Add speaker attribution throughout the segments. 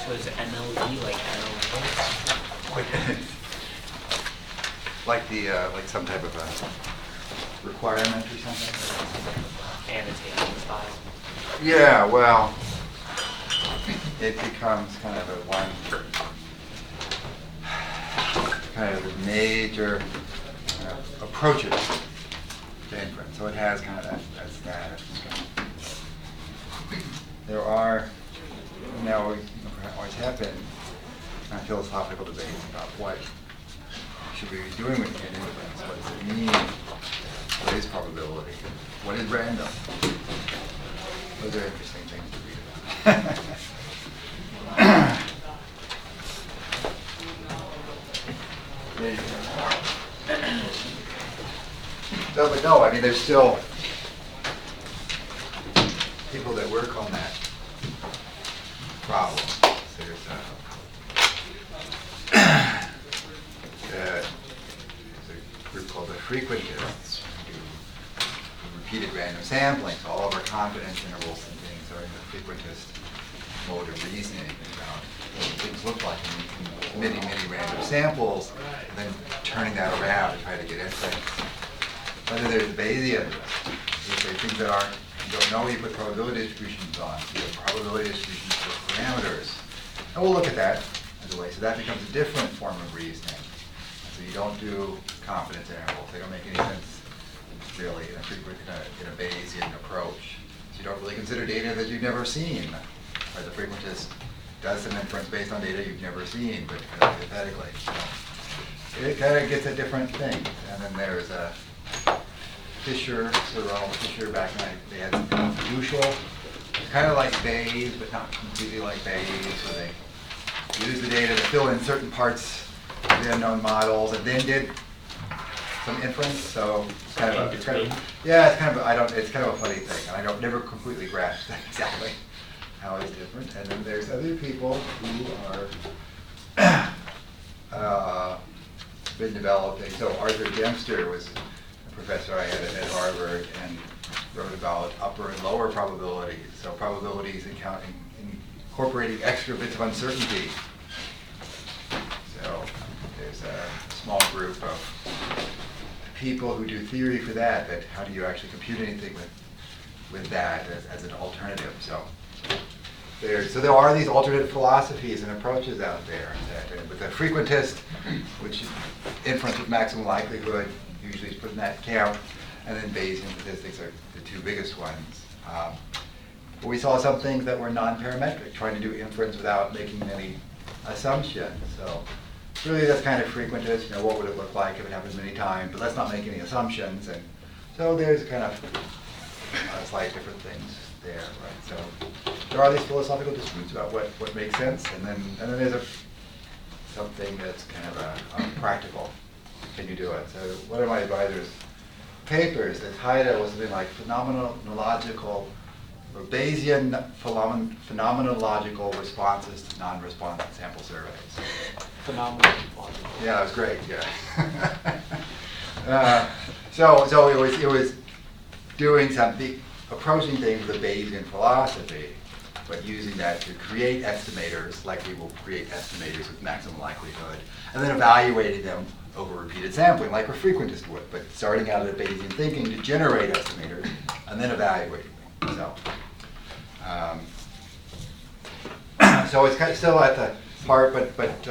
Speaker 1: So is MLE like MLE?
Speaker 2: Like some type of a requirement or something?
Speaker 1: Annotation style.
Speaker 2: Yeah, well, it becomes kind of a kind of a major approaches to inference. So it has kind of that status. There are now always have been philosophical debates about what should we be doing with an inference. What does it mean? What is probability? What is random? Those are interesting things to read about. So, but no, I mean, there's still people that work on that problem. There's a group called the frequentists who do repeated random sampling. So all of our confidence intervals and things are in the frequentist mode of reasoning about what things look like in many random samples, and then turning that around to try to get inference. Whether there's Bayesian, if there are things that aren't, you don't know, you put probability distributions on. You have probability distributions for parameters. And we'll look at that as a way. So that becomes a different form of reasoning. And so you don't do confidence intervals. They don't make any sense really in a Bayesian approach. So you don't really consider data that you've never seen. Or the frequentist does some inference based on data you've never seen, but kind of hypothetically. So it kind of gets at different things. And then there's a Fisher, Sir Ronald Fisher, back in they had something usual. It's kind of like Bayes, but not completely like Bayes, so they used the data to fill in certain parts of the unknown models, and then did some inference. So it's kind of it's kind of a funny thing, and I don't never completely grasp that exactly how it's different. And then there's other people who are been developing. So Arthur Dempster was professor I had at Harvard and wrote about upper and lower probabilities. So probabilities incorporating extra bits of uncertainty. So there's a small group of people who do theory for that how do you actually compute anything with that as an alternative. So there are these alternate philosophies and approaches out there. With the frequentist, which inference with maximum likelihood, usually is put in that count, and then Bayesian statistics are the two biggest ones. But we saw some things that were non-parametric, trying to do inference without making any assumptions. So really that's kind of frequentist, what would it look like if it happens many times, but let's not make any assumptions. And so there's kind of slight different things there, right? So there are these philosophical disputes about what makes sense, and then there's something that's kind of practical. Can you do it? So one of my advisors' papers, the title was something like phenomenological or Bayesian phenomenological responses to non-responsive sample surveys.
Speaker 1: Phenomenological.
Speaker 2: Yeah, that was great. Yeah. So it was doing something, approaching things with a Bayesian philosophy, but using that to create estimators, like we will create estimators with maximum likelihood, and then evaluating them over repeated sampling, like a frequentist would, but starting out at Bayesian thinking to generate estimators, and then evaluating them. So it's kind of still at the part, but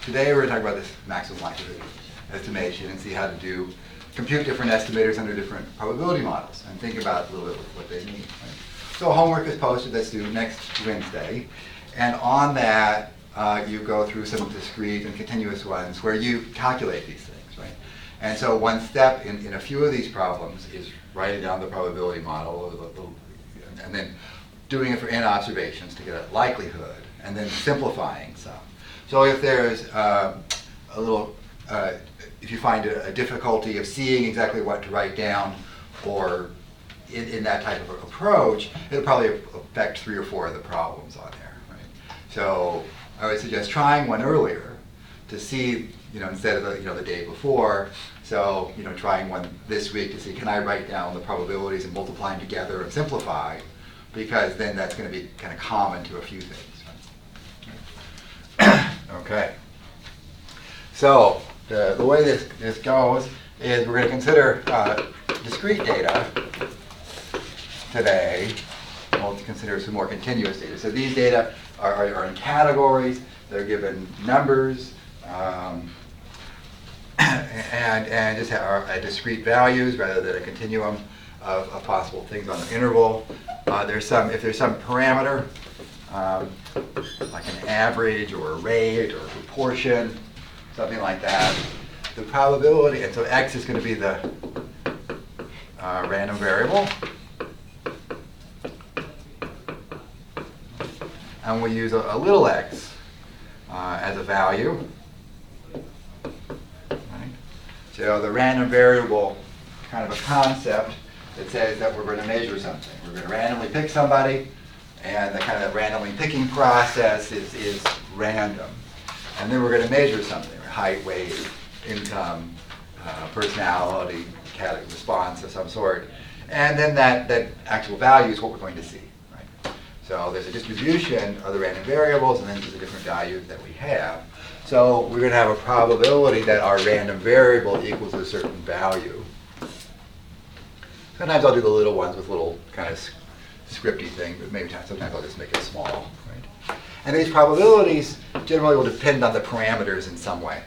Speaker 2: today we're talking about this maximum likelihood estimation and see how to compute different estimators under different probability models and think about a little bit what they mean. Right? So homework is posted that's due next Wednesday, and on that you go through some discrete and continuous ones where you calculate these things, right? And so one step in a few of these problems is writing down the probability model, and then doing it for n observations to get a likelihood, and then simplifying some. So if there's if you find a difficulty of seeing exactly what to write down, or in that type of approach, it'll probably affect 3 or 4 of the problems on there, right? So I would suggest trying one earlier to see, instead of the day before. So, trying one this week to see, can I write down the probabilities and multiply them together and simplify? because then that's going to be kind of common to a few things. Right? Okay. So the way this goes is we're going to consider discrete data today. We'll consider some more continuous data. So these data are in categories. They're given numbers and just are discrete values rather than a continuum of possible things on the interval. If there's some parameter, like an average or a rate or a proportion, something like that, the probability, and so x is going to be the random variable. And we use a little x as a value. Right? So the random variable, kind of a concept that says that we're going to measure something. We're going to randomly pick somebody, and the kind of randomly picking process is random. And then we're going to measure something, height, weight, income, personality, response of some sort. And then that actual value is what we're going to see. Right? So there's a distribution of the random variables, and then there's a different value that we have. So we're going to have a probability that our random variable equals a certain value. Sometimes I'll do the little ones with little kind of scripty thing, but maybe sometimes I'll just make it small. Right? And these probabilities generally will depend on the parameters in some way.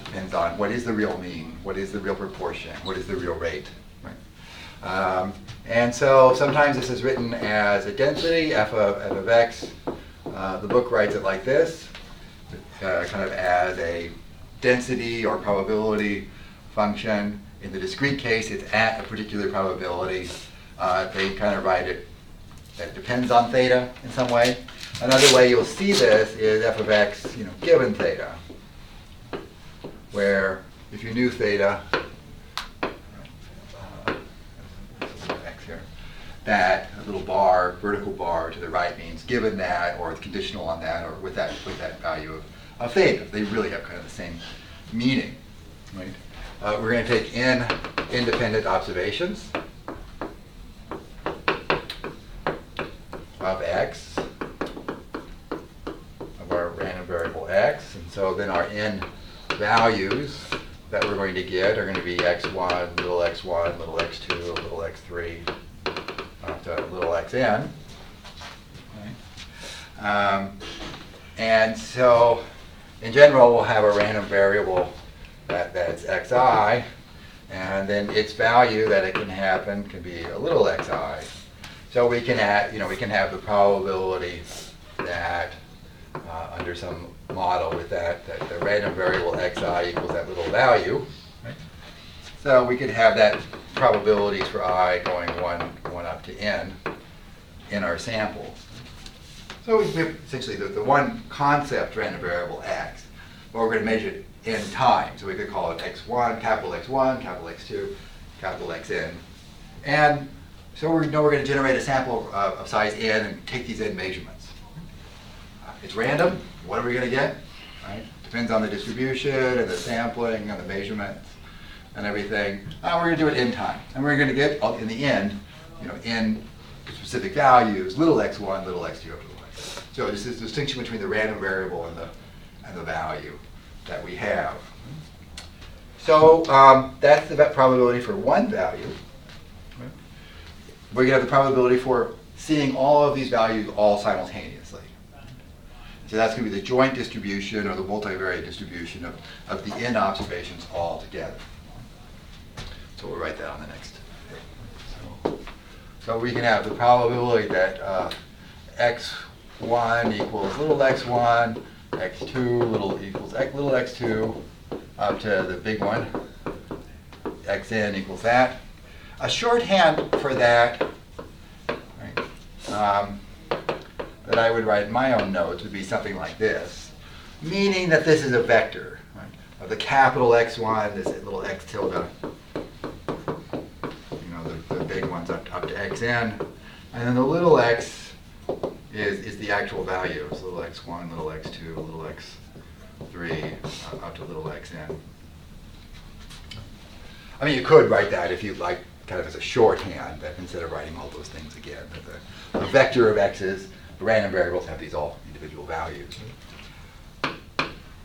Speaker 2: Depends on what is the real mean, what is the real proportion, what is the real rate. Right? And so sometimes this is written as a density, f of x. The book writes it like this, kind of as a density or probability function. In the discrete case, it's at a particular probability. They kind of write it that depends on theta in some way. Another way you'll see this is f of x, given theta, where if you knew theta, x here, that little bar, vertical bar to the right means given that, or it's conditional on that, or with that value of theta. They really have kind of the same meaning, right? We're going to take n independent observations of x, of our random variable x, and so then our n values that we're going to get are going to be x1, little x1, little x2, little x3, up to little xn. Right? And so in general, we'll have a random variable that's xi, and then its value that it can happen can be a little xi. So we can add, we can have the probability that under some model with that the random variable xi equals that little value. Right? So we could have that probabilities for I going one up to n in our sample. So we have essentially the one concept random variable x, but we're going to measure it in time. So we could call it x1, capital x2, capital xn. And so we know we're going to generate a sample of size n and take these n measurements. It's random. What are we going to get? Right? Depends on the distribution and the sampling and the measurements and everything. We're going to do it in time. And we're going to get, in the end, n specific values, little x1, little x2, little x. So it's this distinction between the random variable and the value that we have. So that's the probability for one value. We're going to have the probability for seeing all of these values all simultaneously. So that's going to be the joint distribution or the multivariate distribution of the n observations all together. So we'll write that on the next. So we can have the probability that x1 equals little x1, x2 little x2, up to the big one, xn equals that. A shorthand for that, right, that I would write in my own notes would be something like this, meaning that this is a vector, right, of the capital X1, this little x tilde, the big ones up to xn, and then the little x is the actual value. So little x1, little x2, little x3, up to little xn. I mean, you could write that if you'd like kind of as a shorthand, that instead of writing all those things again, that the vector of x's, the random variables have these all individual values.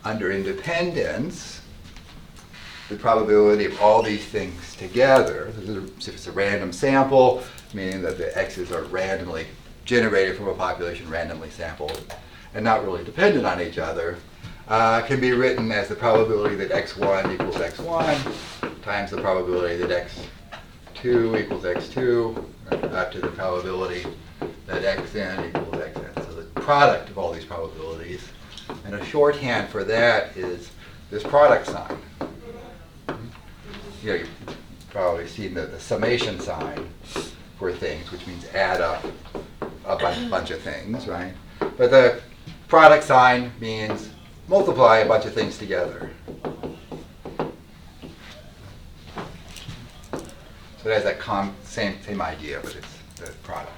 Speaker 2: Under independence, the probability of all these things together, if it's a random sample, meaning that the x's are randomly generated from a population randomly sampled and not really dependent on each other, can be written as the probability that x1 equals x1 times the probability that x2 equals x2 up to the probability that xn equals xn. So the product of all these probabilities. And a shorthand for that is this product sign. You know, you've probably seen the summation sign for things, which means add up a bunch of things, right? But the product sign means multiply a bunch of things together. So it has that same idea, but it's the product.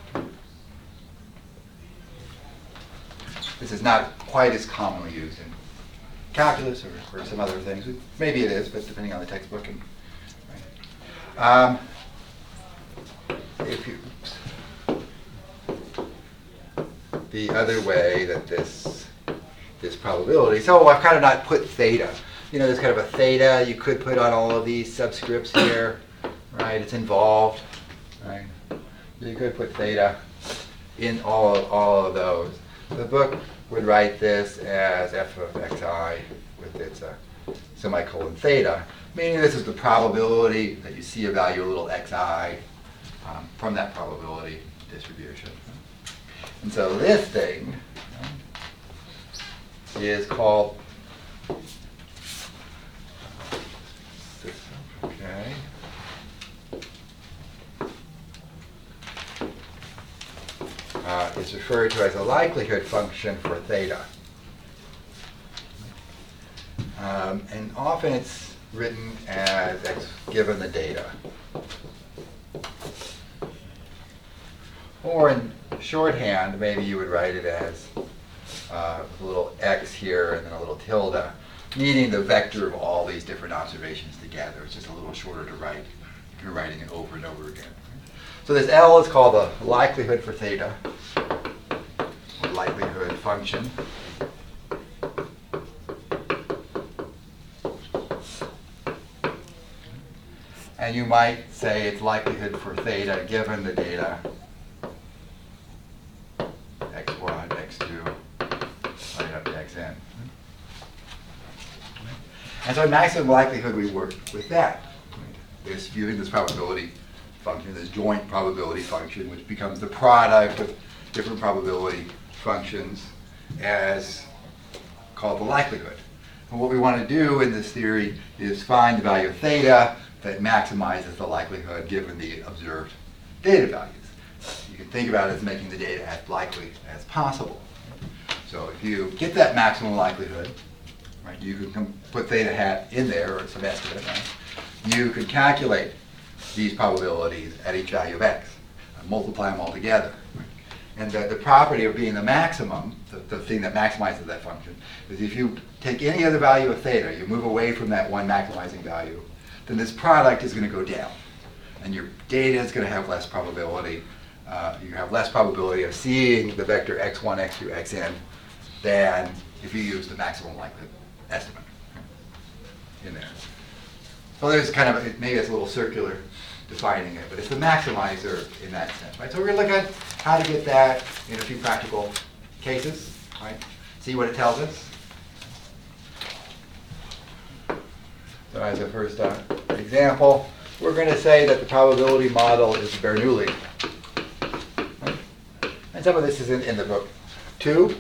Speaker 2: This is not quite as commonly used in calculus or some other things. Maybe it is, but depending on the textbook. And, right. The other way that this probability, so I've kind of not put theta. You know, there's kind of a theta you could put on all of these subscripts here, right? It's involved, right? You could put theta in all of those. The book would write this as f of xi with its semicolon theta, meaning this is the probability that you see a value a little xi from that probability distribution. And so this thing is called okay. Is referred to as a likelihood function for theta. And often it's written as x given the data. Or in shorthand, maybe you would write it as a little x here and then a little tilde, meaning the vector of all these different observations together. It's just a little shorter to write if you're writing it over and over again. So this L is called the likelihood for theta, or likelihood function. And you might say it's likelihood for theta given the data x1, x2, right up to xn. And so in maximum likelihood, we work with that. This viewing this probability function, this joint probability function, which becomes the product of different probability functions, as called the likelihood. And what we want to do in this theory is find the value of theta that maximizes the likelihood given the observed data values. You can think about it as making the data as likely as possible. So if you get that maximum likelihood, right, you can put theta hat in there, or some estimate, right? You can calculate these probabilities at each value of x, and multiply them all together. And the property of being the maximum, the thing that maximizes that function, is if you take any other value of theta, you move away from that one maximizing value, then this product is going to go down. And your data is going to have less probability. You have less probability of seeing the vector x1, x2, xn than if you use the maximum likelihood estimate in there. So there's kind of, maybe it's a little circular defining it, but it's the maximizer in that sense, right? So we're going to look at how to get that in a few practical cases, right? See what it tells us. So as a first example, we're going to say that the probability model is Bernoulli. Right? And some of this is in the book too.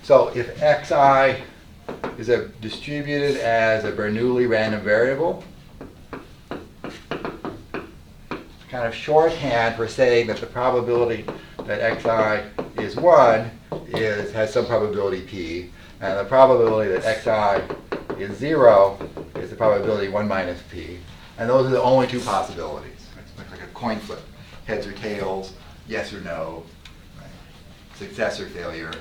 Speaker 2: So if xi is distributed as a Bernoulli random variable, kind of shorthand for saying that the probability that xi is 1 has some probability p, and the probability that xi is 0 is the probability 1 minus p. And those are the only two possibilities. It's like a coin flip. Heads or tails, yes or no, right? Success or failure.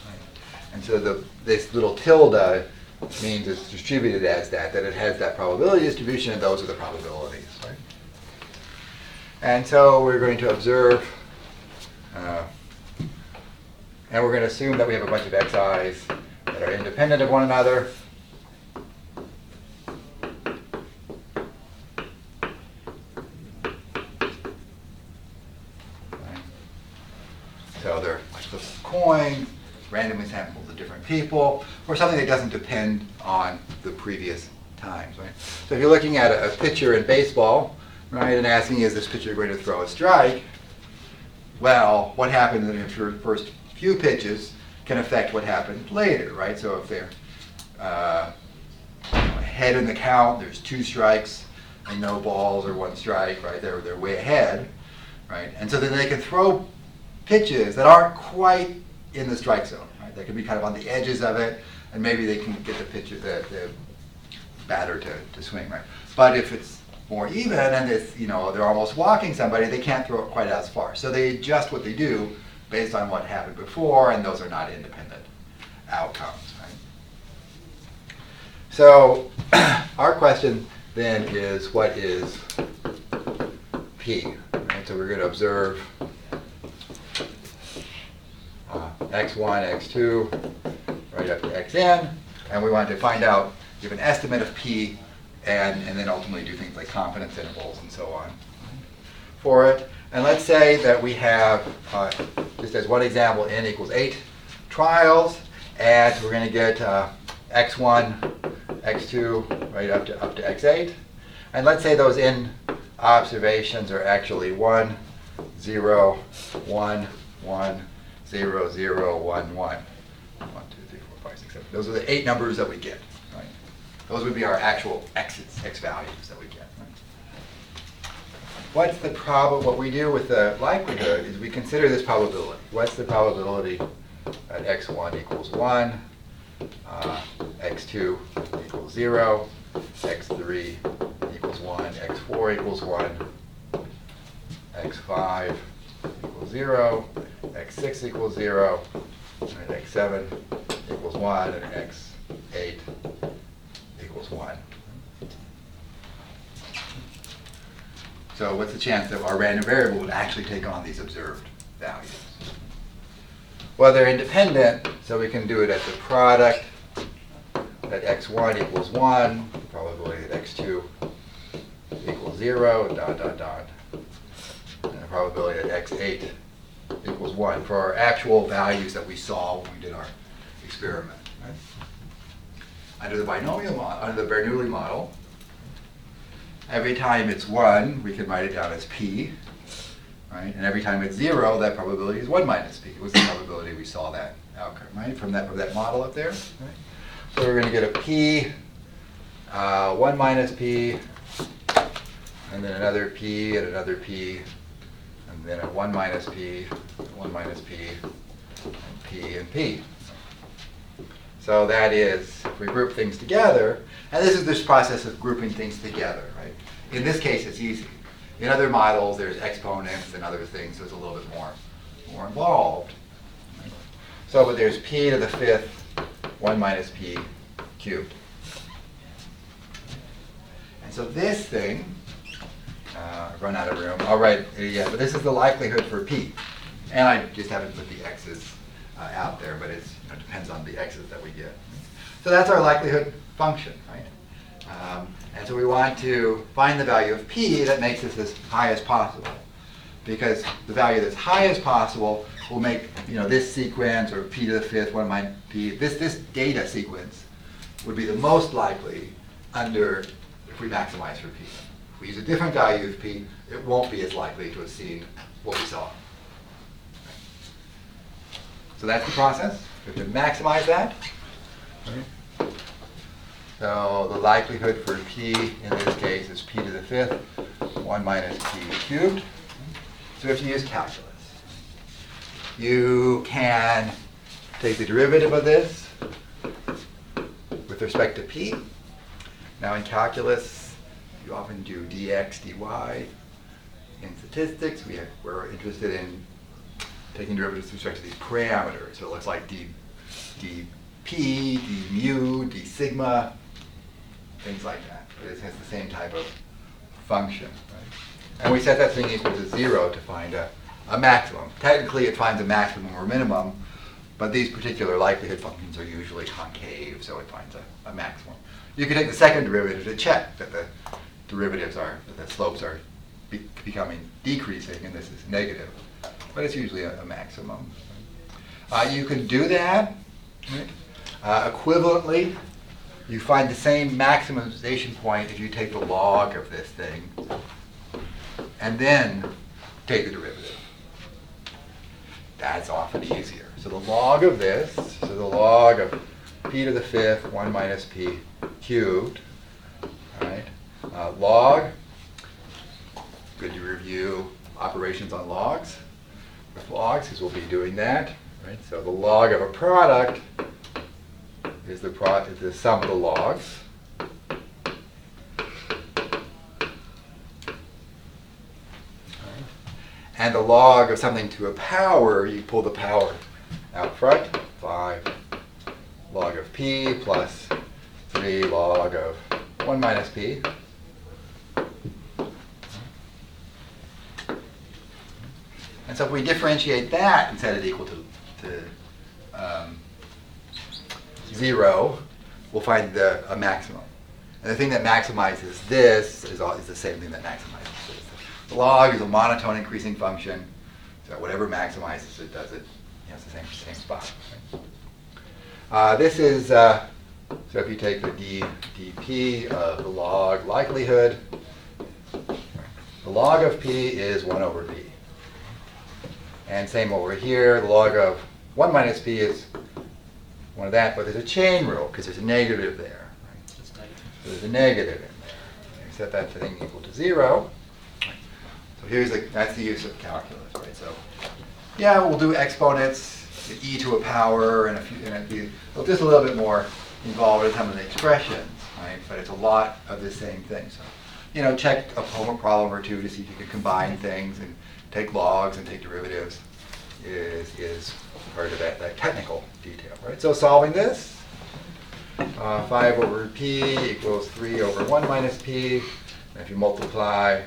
Speaker 2: Right? And so this little tilde means it's distributed as that it has that probability distribution, and those are the probabilities. Right? And so we're going to observe, and we're going to assume that we have a bunch of xi's that are independent of one another. Right. So they're like flips of coins, randomly sampled to different people, or something that doesn't depend on the previous times. Right? So if you're looking at a pitcher in baseball, right, and asking, is this pitcher going to throw a strike? Well, what happened in the first few pitches can affect what happened later, right? So if they're ahead in the count, there's 2 strikes and no balls or 1 strike, right? They're way ahead, right? And so then they can throw pitches that aren't quite in the strike zone, right? They can be kind of on the edges of it, and maybe they can get the pitcher, the batter to swing, right? But if it's more even and it's, they're almost walking somebody, they can't throw it quite as far. So they adjust what they do based on what happened before, and those are not independent outcomes, right? So our question then is, what is P? Right? So we're going to observe x1, x2, right up to xn, and we want to find out, give an estimate of P, and then ultimately do things like confidence intervals and so on for it. And let's say that we have, just as one example, n equals 8 trials, and we're going to get x1, x2, right up to x8. And let's say those n observations are actually 1, 0, 1, 1, 0, 0, 1, 1. 1, 2, 3, 4, 5, 6, 7. Those are the 8 numbers that we get. Right? Those would be our actual x values that we get. Right? What's the what we do with the likelihood is we consider this probability. What's the probability that x1 equals 1, x2 equals 0, x3 equals 1, x4 equals 1, x5 equals 0, x6 equals 0, and x7 equals 1, and x8 equals 1. So what's the chance that our random variable would actually take on these observed values? Well, they're independent, so we can do it as the product that x1 equals 1, the probability that x2 equals 0, dot, dot, dot, and the probability that x8 equals 1 for our actual values that we saw when we did our experiment. Right? Under the binomial model, under the Bernoulli model, every time it's 1, we can write it down as p, right? And every time it's 0, that probability is 1 minus p. It was the probability we saw that outcome, right? From that model up there. Right? So we're going to get a p, 1 minus p, and then another p, and another p, and then a 1 minus p, 1 minus p, and p, and p. So that is, if we group things together, and this is this process of grouping things together, right? In this case, it's easy. In other models, there's exponents and other things, so it's a little bit more involved. Right? So, but there's p to the 5th, 1 minus p cubed. And so this thing, I've run out of room. All right, yeah, but this is the likelihood for p. And I just haven't put the x's out there, but it depends on the x's that we get. So that's our likelihood function, right? And so we want to find the value of p that makes this as high as possible. Because the value that's high as possible will make this sequence, or p to the 5th, 1 minus p, this data sequence would be the most likely if we maximize for p. If we use a different value of p, it won't be as likely to have seen what we saw. So that's the process. We have to maximize that. Right? So the likelihood for p in this case is p to the 5th, 1 minus p cubed. So we have to use calculus. You can take the derivative of this with respect to p. Now in calculus, you often do dx, dy. In statistics, we're interested in taking derivatives with respect to these parameters. So it looks like dp, d mu, d sigma, things like that. But it has the same type of function, right? And we set that thing equal to 0 to find a maximum. Technically, it finds a maximum or minimum, but these particular likelihood functions are usually concave, so it finds a maximum. You can take the second derivative to check that the derivatives are, that the slopes are becoming decreasing, and this is negative. But it's usually a maximum. You can do that. Right? Equivalently, you find the same maximization point if you take the log of this thing and then take the derivative. That's often easier. So the log of this, so the log of p to the fifth, 1 minus p cubed, right? Log, good to review operations on logs with logs, because we'll be doing that, right? So the log of a product is the sum of the logs. And the log of something to a power, you pull the power out front, 5 log of p plus 3 log of 1 minus p. And so if we differentiate that and set it equal to 0, we'll find a maximum. And the thing that maximizes this is the same thing that maximizes this. The log is a monotone increasing function, so whatever maximizes it does it, it's the same spot. Right? This is, so if you take the dp of the log likelihood, the log of p is 1 over p. And same over here, the log of 1 minus p is 1 of that, but there's a chain rule because there's a negative there. Right? So there's a negative in there. You set that thing equal to 0. So that's the use of calculus, right? So yeah, we'll do exponents, e to a power, and just a little bit more involved in some of the expressions, right? But it's a lot of the same thing. So, check a problem or two to see if you can combine things and take logs and take derivatives is part of that technical detail, right? So solving this, 5 over p equals 3 over 1 minus p. And if you multiply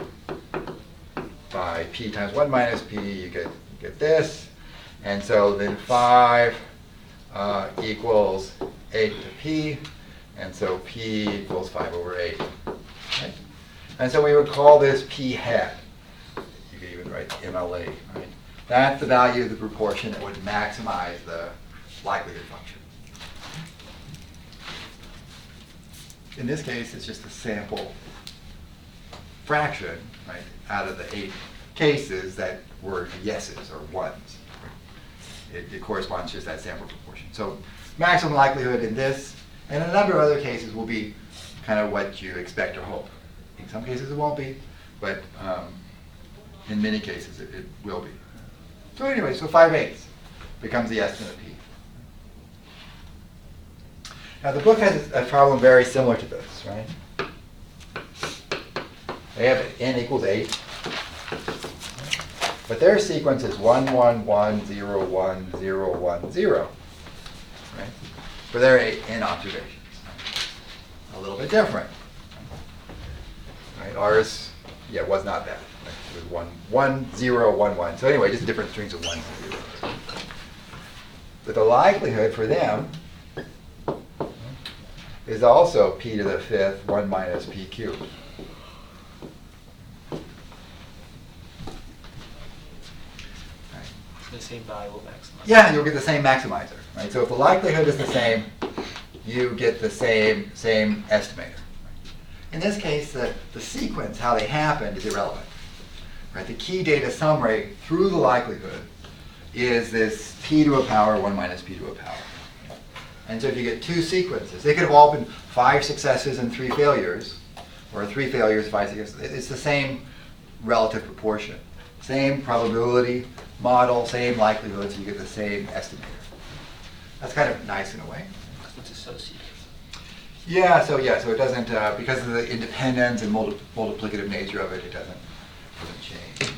Speaker 2: by p times 1 minus p, you get this. And so then 5 equals 8 to p. And so p equals 5 over 8. Right? And so we would call this p hat. You could even write MLE. Right? That's the value of the proportion that would maximize the likelihood function. In this case, it's just a sample fraction, right, out of the 8 cases that were yeses or ones. It corresponds to just that sample proportion. So maximum likelihood in this and a number of other cases will be kind of what you expect or hope. In some cases it won't be, but in many cases it will be. So anyway, so 5/8 becomes the estimate of p. Now the book has a problem very similar to this, right? They have n equals 8, but their sequence is 1, 1, 1, 0, 1, 0, 1, 0, right? For their n observations. A little bit different. Right? Ours, was not that. It was 1, 1, 0, 1, 1. So anyway, just different strings of 1s and 0s. But the likelihood for them is also p to the fifth, 1 minus p cubed.
Speaker 1: The same value will maximize.
Speaker 2: Yeah, you'll get the same maximizer, right? So if the likelihood is the same, you get the same estimator. In this case, the sequence, how they happened, is irrelevant. Right? The key data summary through the likelihood is this p to a power, 1 minus p to a power. And so if you get 2 sequences, they could have all been 5 successes and 3 failures, or 3 failures, 5 successes. It's the same relative proportion. Same probability model, same likelihood, so you get the same estimator. That's kind of nice in a way.
Speaker 1: It's associative.
Speaker 2: Yeah, so it doesn't, because of the independence and multiplicative nature of it, it doesn't change. Okay.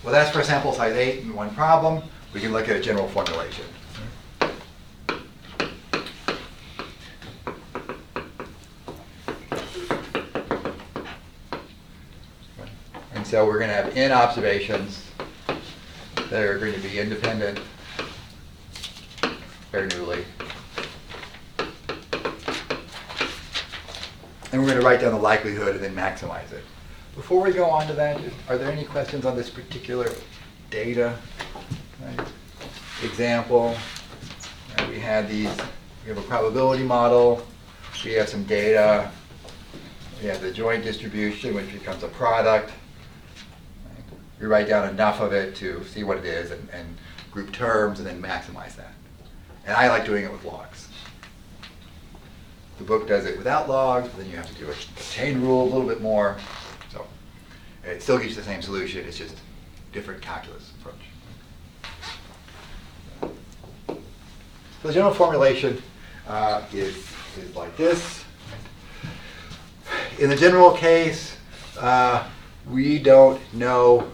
Speaker 2: Well, that's for sample size 8 and 1 problem. We can look at a general formulation. so we're going to have n observations that are going to be independent Bernoulli. And we're going to write down the likelihood and then maximize it. Before we go on to that, are there any questions on this particular data? Right. Example, we have a probability model, we have some data, we have the joint distribution, which becomes a product. Right. We write down enough of it to see what it is and group terms and then maximize that. And I like doing it with logs. The book does it without logs, but then you have to do a chain rule a little bit more. So it still gives you the same solution, it's just different calculus approach. So the general formulation is like this. In the general case, we don't know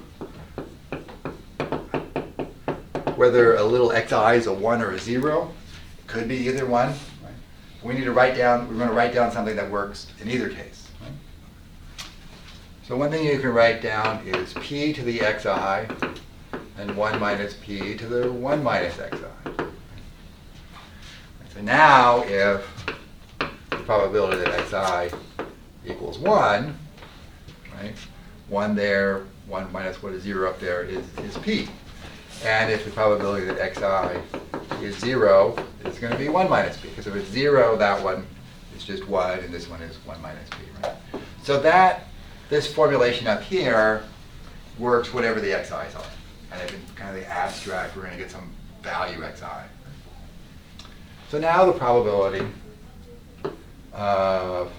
Speaker 2: whether a little xi is a 1 or a 0. It could be either one. Right? We need to write down, we're going to write down something that works in either case. Right? So one thing you can write down is p to the xi and 1 minus p to the 1 minus xi. So now if the probability that xi equals 1, right? 1 there, 1 minus what is 0 up there is p. And if the probability that xi is 0, it's going to be 1 minus p. Because if it's 0, that one is just 1, and this one is 1 minus p. Right? So this formulation up here works whatever the xi's are. And in kind of the abstract, we're going to get some value xi. So now the probability of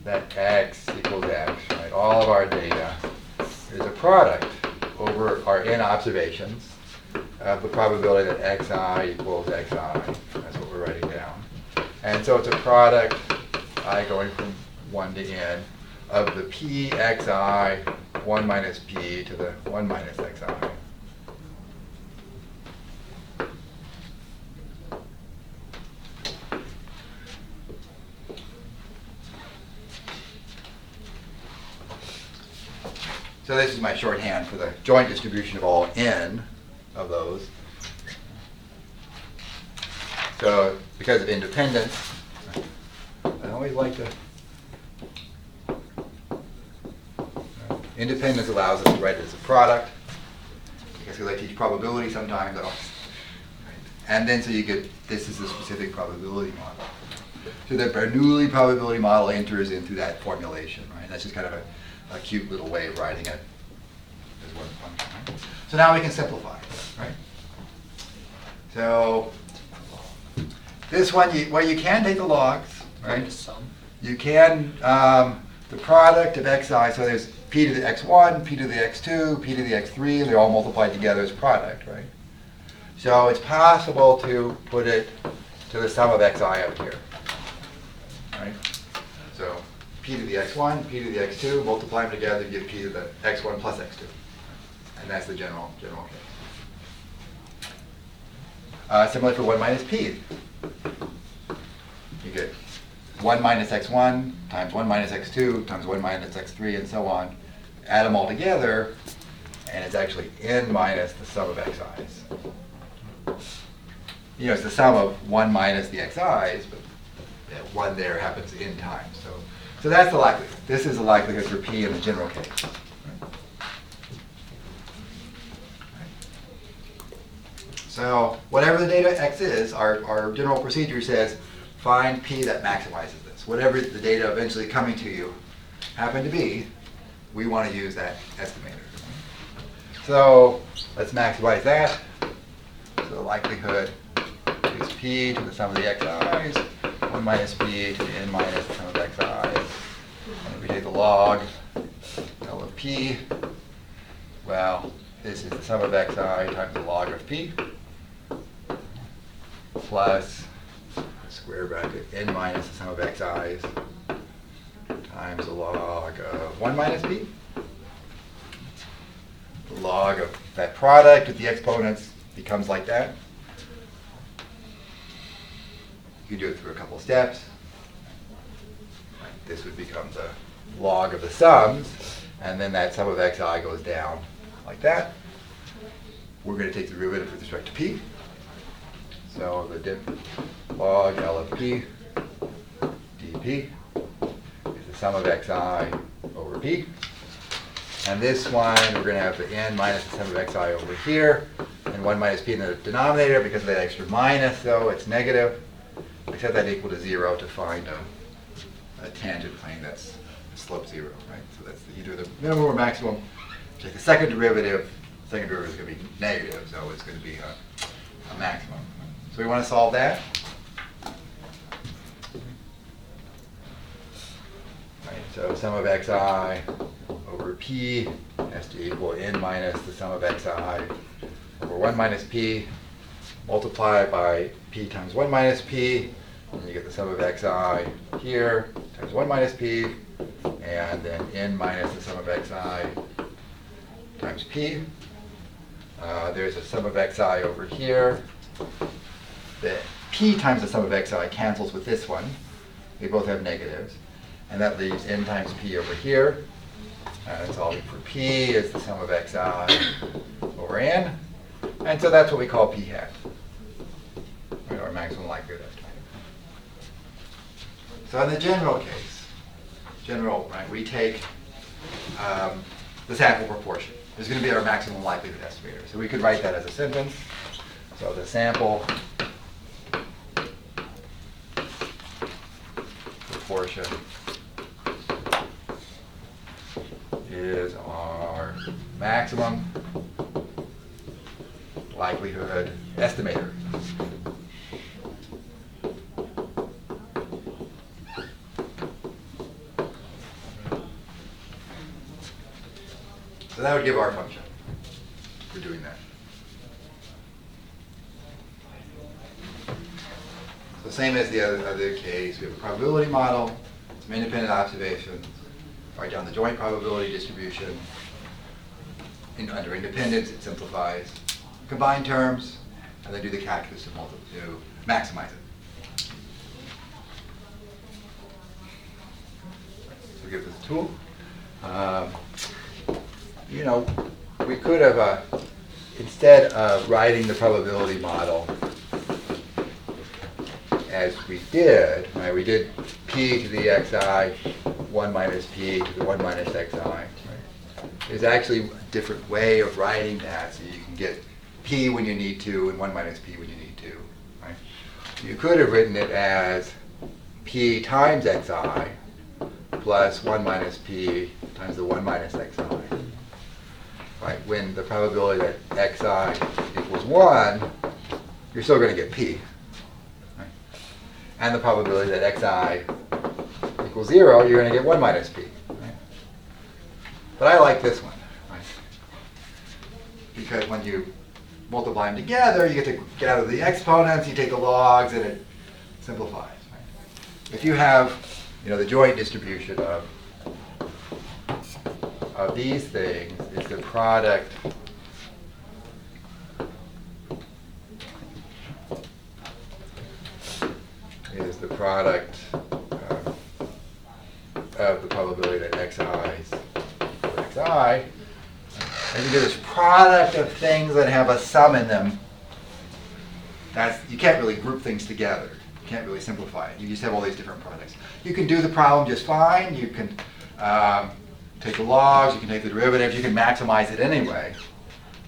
Speaker 2: that x equals x, right? All of our data is a product over our n observations of the probability that xi equals xi. That's what we're writing down. And so it's a product, I going from 1 to n, of the p xi 1 minus p to the 1 minus xi. So this is my shorthand for the joint distribution of all n of those. So because of independence, I always like to... Independence allows us to write it as a product. Because I teach probability sometimes. And then so you get, this is the specific probability model. So the Bernoulli probability model enters into that formulation, right? That's just kind of a cute little way of writing it as one function. Right? So now we can simplify, right? So this one, you can take the logs, right? You can, the product of xi, so there's p to the x1, p to the x2, p to the x3, and they're all multiplied together as a product, right? So it's possible to put it to the sum of xi up here, right? So p to the x1, p to the x2, multiply them together to give p to the x1 plus x2. And that's the general case. Similar for 1 minus p. You get 1 minus x1 times 1 minus x2 times 1 minus x3 and so on. Add them all together, and it's actually n minus the sum of xi's. You know, it's the sum of 1 minus the xi's, but 1 there happens n times. So that's the likelihood. This is the likelihood for p in the general case. So whatever the data x is, our general procedure says find p that maximizes this. Whatever the data eventually coming to you happen to be, we want to use that estimator. So let's maximize that. So the likelihood is p to the sum of the xi's, 1 minus p to the n minus the sum of xi's. And if we take the log L of p, well, this is the sum of xi times the log of p plus square bracket n minus the sum of xi's times the log of 1 minus p. The log of that product with the exponents becomes like that. You can do it through a couple of steps. This would become the log of the sums, and then that sum of xi goes down like that. We're going to take the derivative with respect to p. So the diff log L of p dp is the sum of xi over p. And this one, we're going to have the n minus the sum of xi over here, and 1 minus p in the denominator. Because of that extra minus, though, it's negative. We set that equal to 0 to find a tangent plane that's slope 0, right? So that's either the minimum or maximum. Take the second derivative. The second derivative is going to be negative, so it's going to be a maximum. So we want to solve that. Right, so sum of xi over p has to equal n minus the sum of xi over 1 minus p multiplied by p times 1 minus p, and you get the sum of xi here times 1 minus p, and then n minus the sum of xi times p. There's a sum of xi over here. The p times the sum of xi cancels with this one. They both have negatives. And that leaves n times p over here. And solving for p is the sum of xi over n. And so that's what we call p hat, right, or maximum likelihood estimate. So in the general case, right, we take the sample proportion. There's going to be our maximum likelihood estimator. So we could write that as a sentence. So the sample proportion is our maximum likelihood estimator. So that would give our function for doing that. So same as the other case, we have a probability model, some independent observations, write down the joint probability distribution. Under independence, it simplifies. Combine terms, and then do the calculus to maximize it. So give this a tool. We could have, instead of writing the probability model as we did, right, we did p to the xi, 1 minus p to the 1 minus xi. Right? There's actually a different way of writing that, so you can get p when you need to and 1 minus p when you need to. Right? You could have written it as p times xi plus 1 minus p times the 1 minus xi. Right? When the probability that xi equals 1, you're still going to get p. Right? And the probability that xi equals 0, you're going to get 1 minus p. Right? But I like this one. Right? Because when you multiply them together, you get to get out of the exponents, you take the logs, and it simplifies. Right? If you have the joint distribution of these things is the product of the probability that xi is xi. And you do this product of things that have a sum in them. You can't really group things together. You can't really simplify it. You just have all these different products. You can do the problem just fine. You can take the logs, you can take the derivatives, you can maximize it anyway.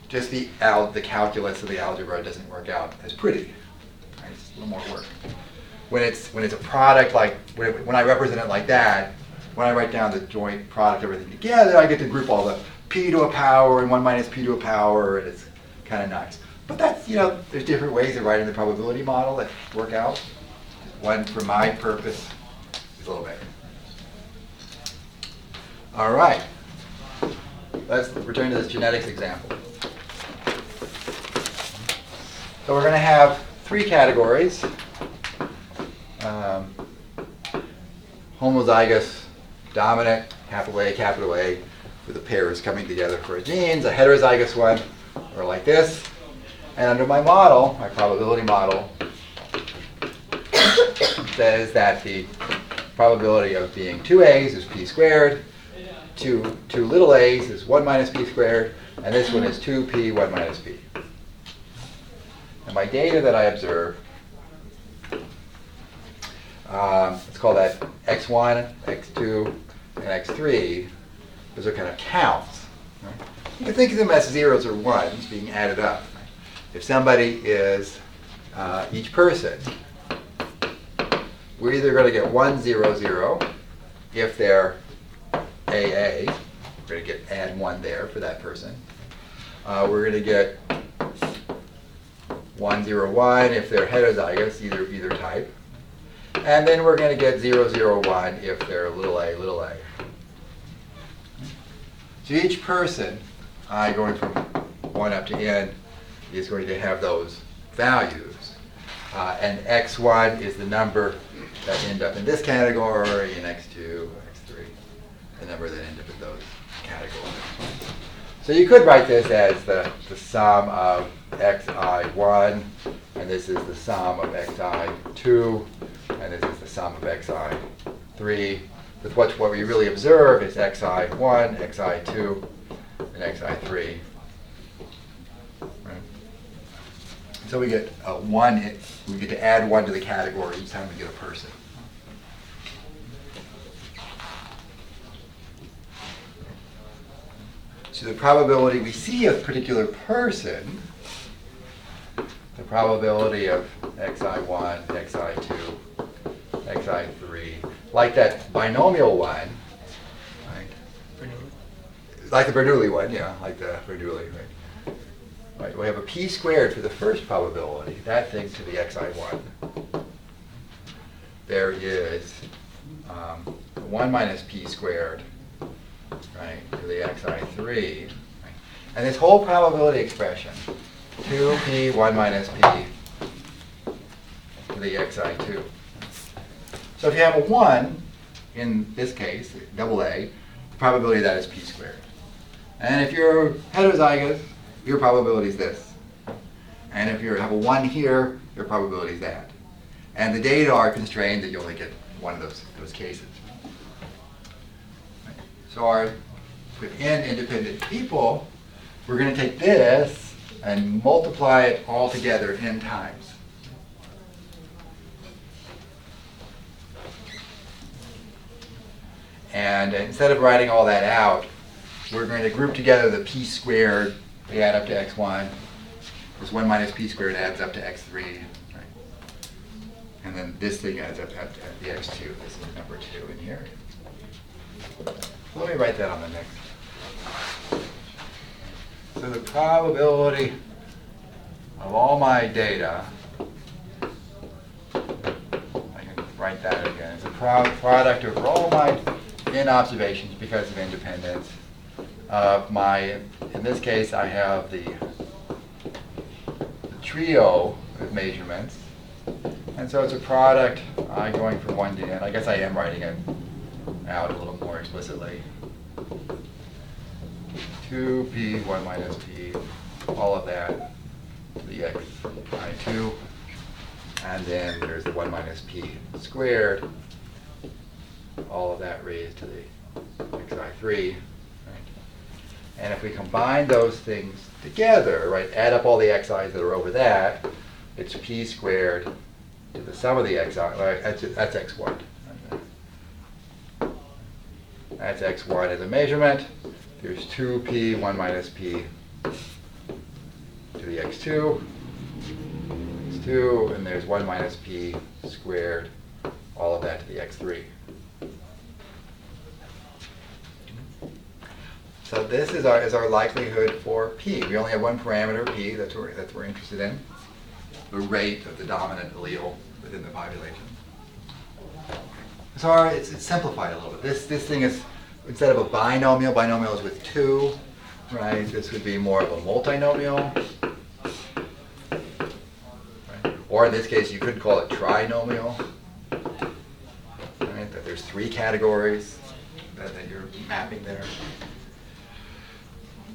Speaker 2: Just the calculus of the algebra doesn't work out as pretty. Right? It's a little more work. When it's a product, like when I represent it like that, when I write down the joint product of everything together, I get to group all the p to a power and 1 minus p to a power, and it's kind of nice. But that's, there's different ways of writing the probability model that work out. One, for my purpose, is a little better. All right, let's return to this genetics example. So we're going to have 3 categories. Homozygous dominant, capital A, with the pairs coming together for a genes, a heterozygous one, or like this. And under my model, my probability model, says that the probability of being 2 A's is p squared, two little a's is 1 minus p squared, and this one is 2p 1 minus p. And my data that I observe, let's call that x1, x2, and x3. Those are kind of counts. Right? You can think of them as zeros or ones being added up. Right? If somebody is each person, we're either going to get 1, 0, 0 if they're AA. We're going to add 1 there for that person. We're going to get 1, 0, 1 if they're heterozygous, either type. And then we're going to get 0, 0, 1 if they're little a, little a. So each person, going from 1 up to n, is going to have those values. And x1 is the number that end up in this category, and x2, x3, the number that end up in those categories. So you could write this as the sum of xi1, and this is the sum of xi2, and this is the sum of xi3. With what we really observe is xi1, xi2, and xi3. Right? So we get 1. We get to add 1 to the category each time we get a person. So the probability we see of a particular person, the probability of xi1, xi2, xi3, like that binomial one, right? Like the Bernoulli one, yeah, like the Bernoulli, right? Right, we have a p squared for the first probability, that thing to the xi1. There is 1 minus p squared, right, to the xi3. Right? And this whole probability expression, 2p 1 minus p to the xi2. So if you have a 1, in this case, double A, the probability of that is p squared. And if you're heterozygous, your probability is this. And if you have a 1 here, your probability is that. And the data are constrained that you only get one of those cases. Right. So with n independent people, we're going to take this and multiply it all together n times. And instead of writing all that out, we're going to group together the p squared. They add up to x1. This 1 minus p squared adds up to x3. Right? And then this thing adds up to the x2. This is number 2 in here. Let me write that on the next. So the probability of all my data, I can write that again, it's a product over all my n observations because of independence of my, in this case I have the trio of measurements, and so it's a product going from 1 to n. I guess I am writing it out a little more explicitly. 2p 1 minus p, all of that to the xi2, and then there's the 1 minus p squared, all of that raised to the xi3. Right? And if we combine those things together, right, add up all the xi's that are over that, it's p squared to the sum of the xi, right, that's x1. That's x1 as a measurement. There's 2p 1 minus p to the x2, x2, and there's 1 minus p squared, all of that to the x3. So this is our likelihood for p. We only have one parameter, p, that we're interested in, the rate of the dominant allele within the population. So it's simplified a little bit. This thing is, instead of a binomial is with 2, right? This would be more of a multinomial. Right? Or in this case, you could call it trinomial. Right? That there's 3 categories that you're mapping there.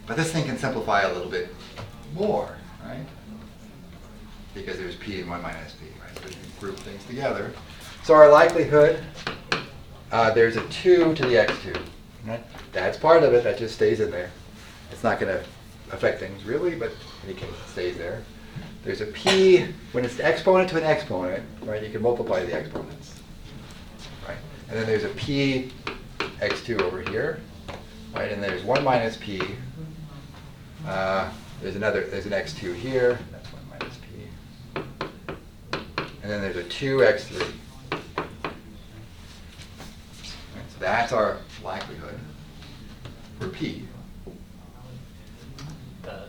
Speaker 2: But this thing can simplify a little bit more, right? Because there's p and 1 minus p, right? So we can group things together. So our likelihood, there's a 2 to the x2. Right? That's part of it. That just stays in there. It's not going to affect things really, but in any case, it stays there. There's a p, when it's exponent to an exponent, right, you can multiply the exponents. Right? And then there's a p x2 over here, right, and there's 1 minus p. There's an x2 here, that's 1 minus p. And then there's a 2x3. Right, so that's our likelihood for p.
Speaker 1: The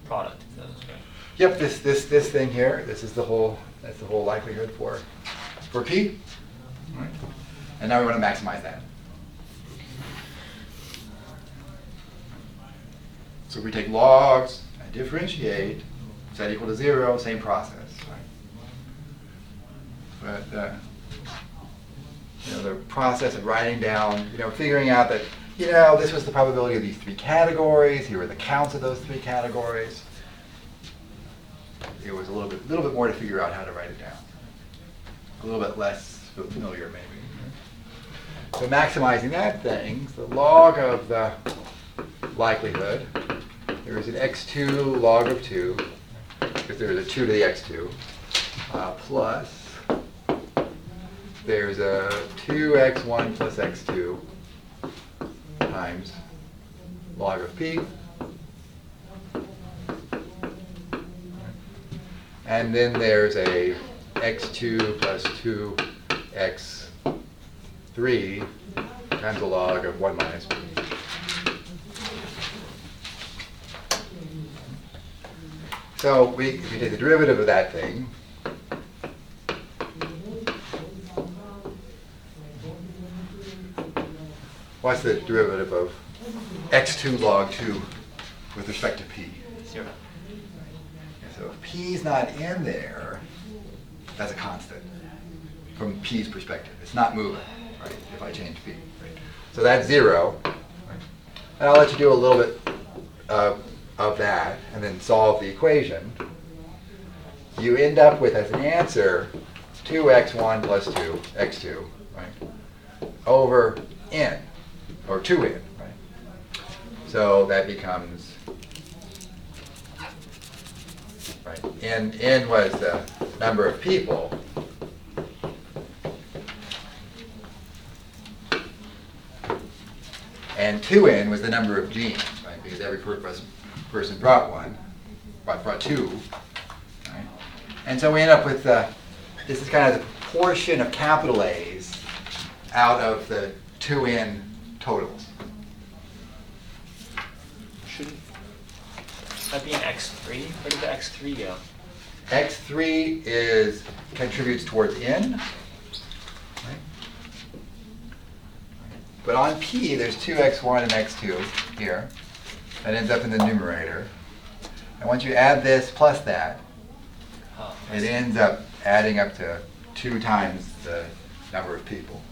Speaker 1: product. That's right.
Speaker 2: Yep, this thing here, that's the whole likelihood for p. Right. And now we want to maximize that. So we take logs and differentiate, set equal to 0, same process. Right? But the process of writing down, figuring out that, this was the probability of these 3 categories. Here were the counts of those 3 categories. It was a little bit more to figure out how to write it down. A little bit less familiar, maybe. So maximizing that thing, the log of the likelihood, there is an x2 log of 2, because there is a 2 to the x2, plus there's a 2x1 plus x2 times log of p. And then there's a x2 plus 2x3 times the log of 1 minus p. So if you take the derivative of that thing, what's the derivative of x2 log 2 with respect to p?
Speaker 1: 0.
Speaker 2: So if p's not in there, that's a constant from p's perspective. It's not moving, right, if I change p. Right? So that's 0. Right? And I'll let you do a little bit of that and then solve the equation. You end up with, as an answer, 2x1 plus 2x2, right, over n, or 2n, right? So that becomes, right, n was the number of people. And 2n was the number of genes, right? Because every person brought one, brought 2, right? And so we end up with, this is kind of the proportion of capital A's out of the 2n totals.
Speaker 1: Shouldn't that be an x3? Where did the x3 go?
Speaker 2: x3 contributes towards n. Right? But on p, there's 2x1 and x2 here. That ends up in the numerator. And once you add this plus that, it ends up adding up to 2 times the number of people.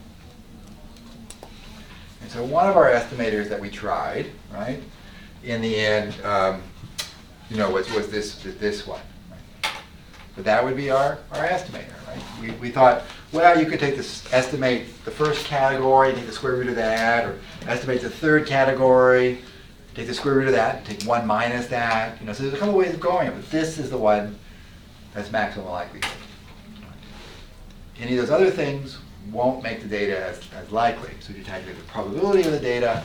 Speaker 2: And so one of our estimators that we tried, right, in the end, was this one. Right? But that would be our estimator, right? We thought, well, you could estimate the first category, take the square root of that, or estimate the third category, take the square root of that, take 1 minus that. So there's a couple ways of going, but this is the one that's maximum likelihood. Any of those other things won't make the data as likely. So if you calculate the probability of the data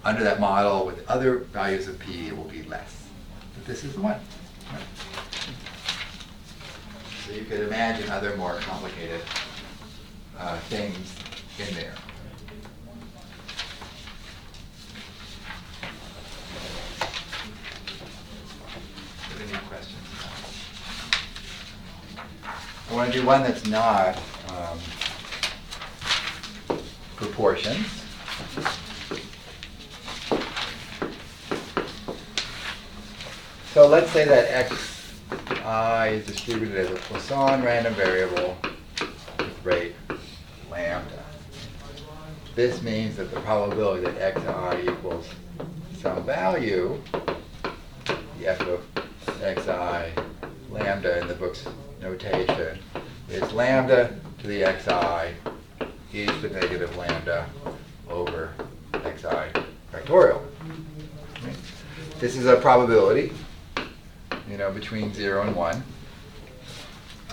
Speaker 2: under that model with other values of p, it will be less. But this is the one. Right? So you could imagine other more complicated things in there. Any questions? I want to do one that's not proportions. So let's say that xi is distributed as a Poisson random variable with rate lambda. This means that the probability that xi equals some value, the f of xi lambda in the book's notation, is lambda to the xi e to the negative lambda over xi. xi factorial. Right? This is a probability, between 0 and 1.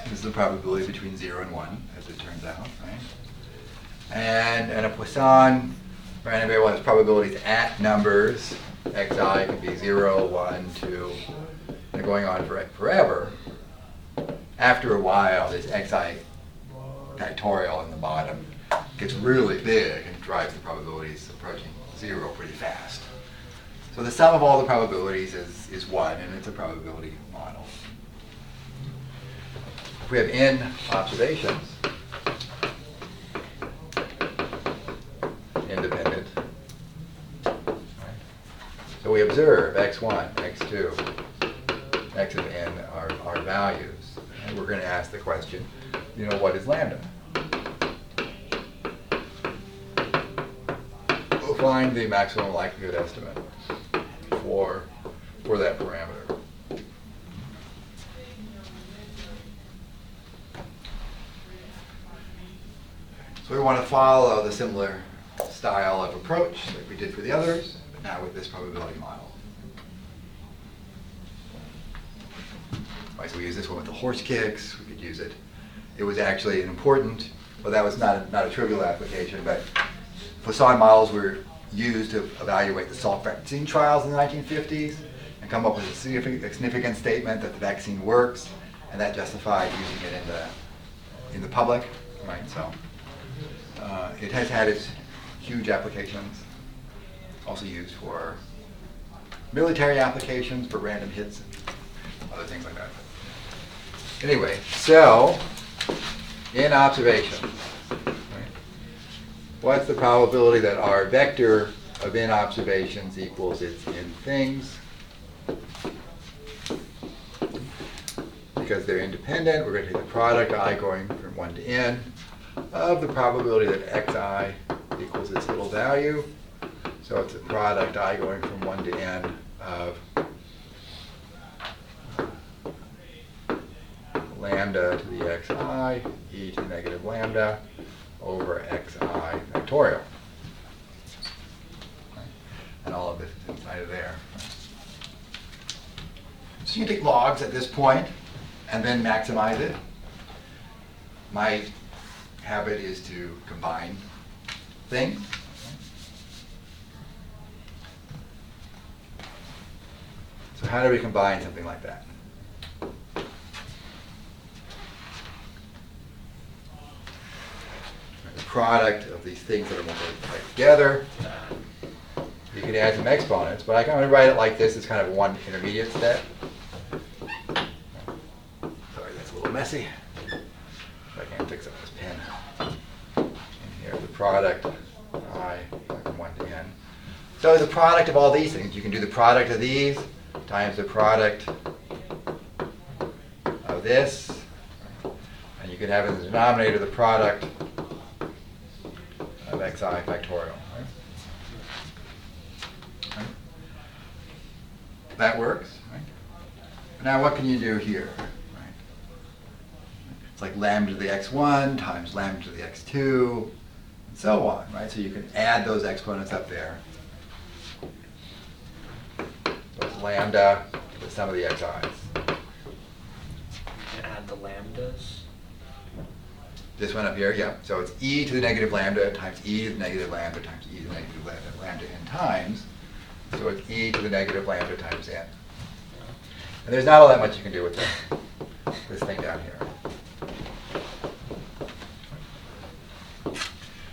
Speaker 2: This is the probability between 0 and 1, as it turns out, right? And a Poisson random variable has probabilities at numbers. Xi can be 0, 1, 2, and going on forever. After a while, this xi factorial in the bottom gets really big and drives the probabilities approaching 0 pretty fast. So the sum of all the probabilities is 1, and it's a probability model. If we have n observations, independent, right? So we observe x1, x2, x of n are values. And we're going to ask the question, what is lambda? We'll find the maximum likelihood estimate for that parameter. So we want to follow the similar style of approach that we did for the others, but now with this probability model. Right, so we use this one with the horse kicks. We could use it. It was actually an important, well, that was not a trivial application, but Poisson models were used to evaluate the Salk vaccine trials in the 1950s and come up with a significant statement that the vaccine works, and that justified using it in the public. Right, so it has had its huge applications, also used for military applications for random hits and other things like that. Anyway, so in observations, right, what's the probability that our vector of n observations equals its n things? Because they're independent, we're going to take the product I going from 1 to n of the probability that xi equals its little value. So it's a product I going from 1 to n of lambda to the xi, e to the negative lambda, over xi factorial. Right? And all of this is inside of there. So you take logs at this point and then maximize it. My habit is to combine things. So how do we combine something like that? The product of these things that are multiplied together. You could add some exponents, but I kind of write it like this. It's kind of one intermediate step. Sorry, that's a little messy. I can't fix up this pen. And here, the product I from 1 to n. So the product of all these things, you can do the product of these times the product of this, and you can have in the denominator the product of xi factorial. Right? Right? That works. Right? Now what can you do here? Right? It's like lambda to the x1 times lambda to the x2, and so on. Right? So you can add those exponents up there. So it's lambda to the sum of the xi's.
Speaker 1: And add the lambdas.
Speaker 2: This one up here, yeah. So it's e to the negative lambda times e to the negative lambda times e to the negative lambda n times. So it's e to the negative lambda times n. And there's not all that much you can do with this thing down here.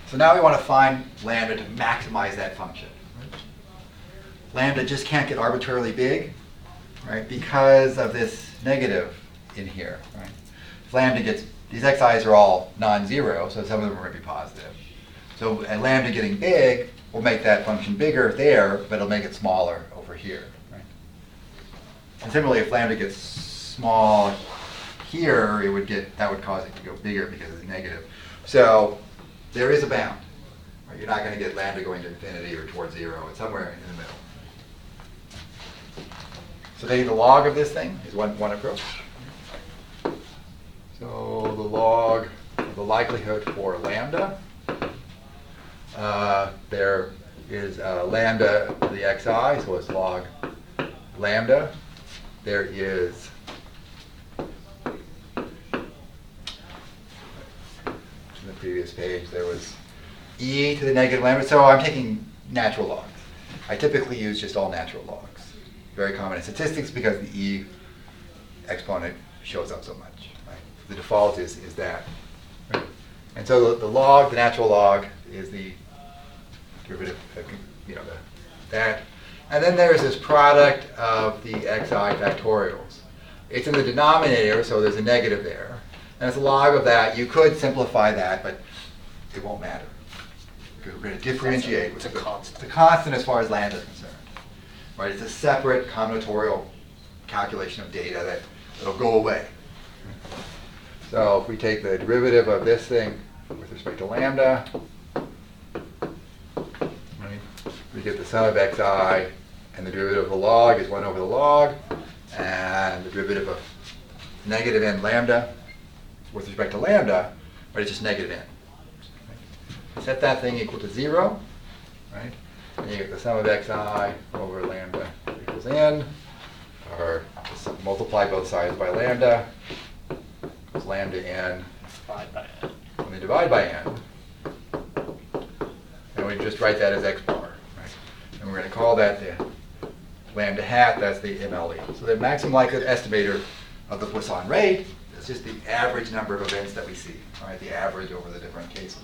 Speaker 2: So now we want to find lambda to maximize that function. Lambda just can't get arbitrarily big, right, because of this negative in here. Right? If lambda gets, these xi's are all non-zero, so some of them are going to be positive. So and lambda getting big will make that function bigger there, but it'll make it smaller over here. Right? And similarly, if lambda gets small here, that would cause it to go bigger because it's negative. So there is a bound. Right? You're not going to get lambda going to infinity or towards 0. It's somewhere in the middle. So taking the log of this thing is one approach. So the log of the likelihood for lambda, they're is lambda to the xi, so it's log lambda. There is in the previous page, there was e to the negative lambda. So I'm taking natural logs. I typically use just all natural logs. Very common in statistics because the e exponent shows up so much. Right? The default is that. Right? And so the log, the natural log, is the derivative, that. And then there's this product of the xi factorials. It's in the denominator, so there's a negative there. And as a log of that, you could simplify that, but it won't matter. Because we're going to differentiate.
Speaker 1: It's a constant.
Speaker 2: It's a constant as far as lambda is concerned. Right? It's a separate combinatorial calculation of data that'll go away. So if we take the derivative of this thing with respect to lambda, right, we get the sum of xi, and the derivative of the log is 1 over the log, and the derivative of negative n lambda with respect to lambda, but it's just negative n. Right? Set that thing equal to 0, right? And you get the sum of xi over lambda equals n, or just multiply both sides by lambda, equals lambda n.
Speaker 1: Divide by n.
Speaker 2: And then divide by n. And we just write that as x bar. Right? And we're going to call that the lambda hat, that's the MLE. So the maximum likelihood estimator of the Poisson rate is just the average number of events that we see, right? The average over the different cases.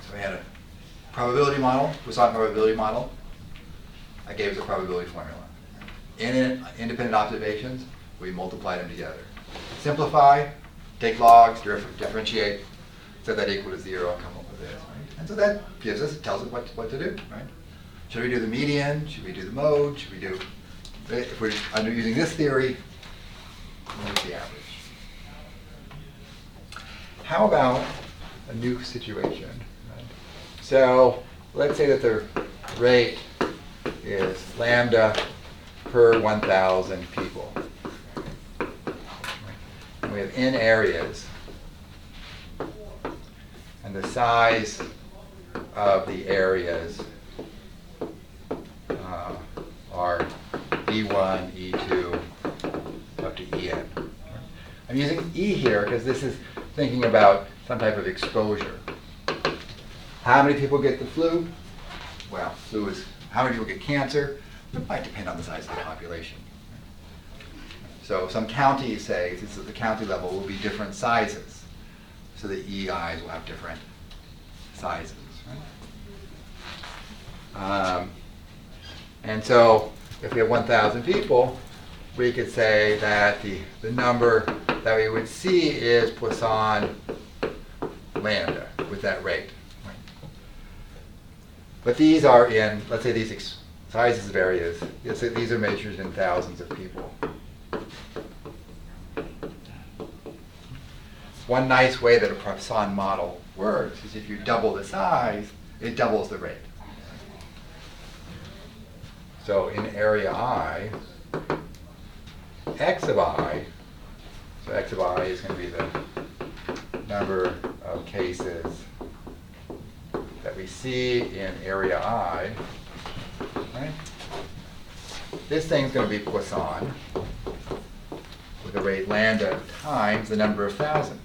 Speaker 2: So we had a probability model, Poisson probability model. I gave us a probability formula. In independent observations, we multiply them together. Simplify, take logs, differentiate, set that equal to 0, and come up with this. Right? And so that tells us what to do. Right? Should we do the median? Should we do the mode? Should we do, if we're using this theory, what's the average? How about a new situation? Right? So let's say that the rate is lambda per 1,000 people. And we have n areas. And the size of the areas are E1, E2, up to En. I'm using E here because this is thinking about some type of exposure. How many people get the flu? Well, flu is, how many people get cancer? It might depend on the size of the population. So some counties say, this is at the county level, will be different sizes. So the EIs will have different sizes. Right? And so if we have 1,000 people, we could say that the number that we would see is Poisson lambda with that rate. Right? But these are in, let's say these sizes of areas, these are measured in thousands of people. One nice way that a Poisson model works is if you double the size, it doubles the rate. So in area I, x of I, so x of I is going to be the number of cases that we see in area I, right? This thing's going to be Poisson with the rate lambda times the number of thousands.